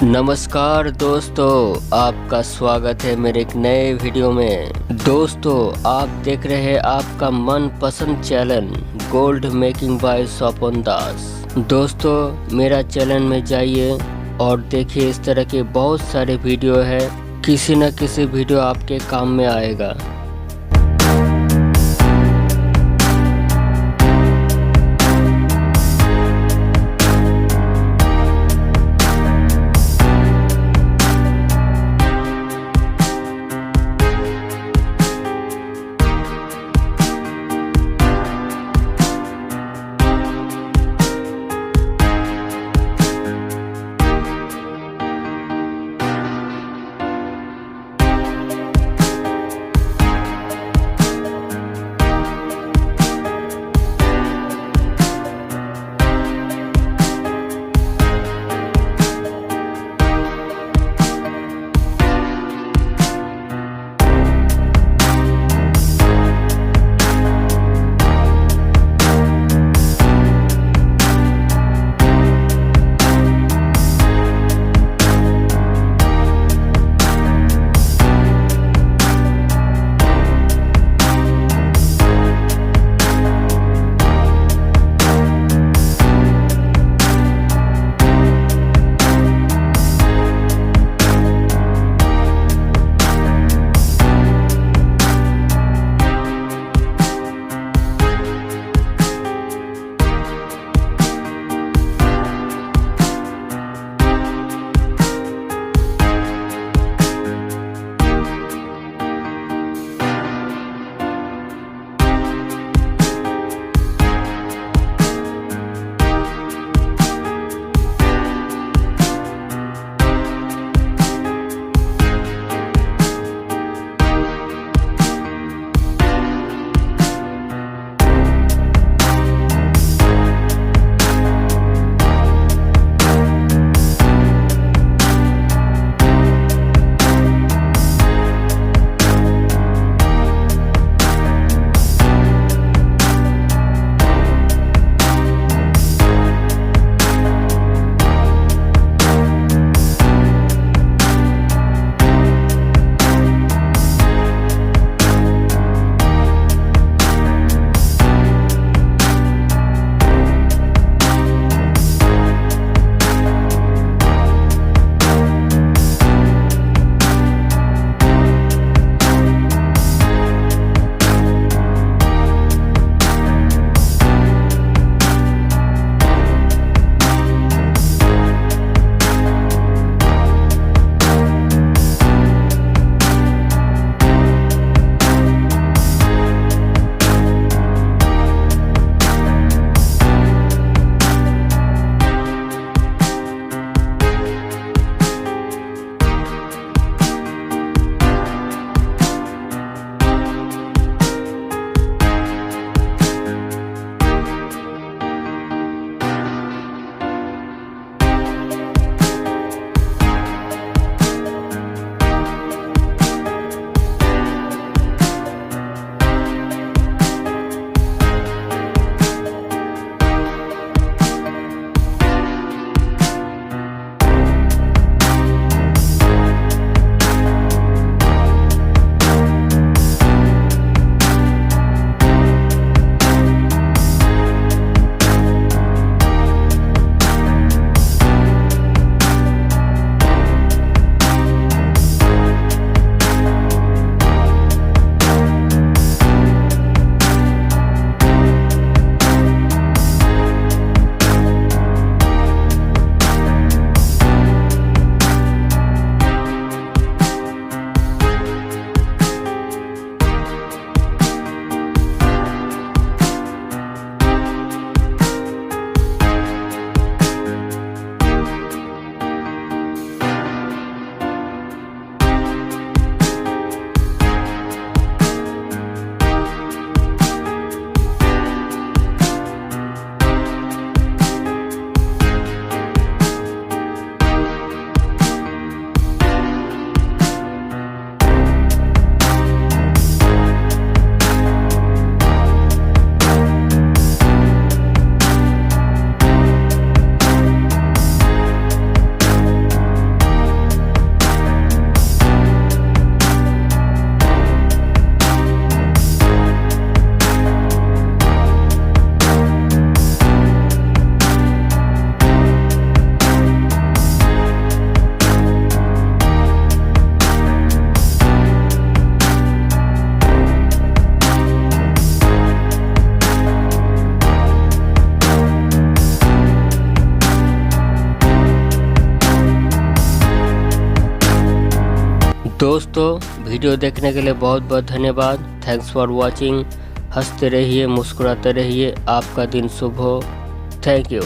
नमस्कार दोस्तों, आपका स्वागत है मेरे एक नए वीडियो में। दोस्तों, आप देख रहे हैं आपका मनपसंद channel gold making bye Swapan Das. दोस्तों, मेरा चैनल में जाइए और देखिए, इस तरह के बहुत सारे वीडियो है, किसी न किसी वीडियो आपके काम में आएगा। दोस्तों वीडियो देखने के लिए बहुत बहुत धन्यवाद। Thanks for watching. हंसते रहिए, मुस्कुराते रहिए, आपका दिन शुभ हो। Thank you.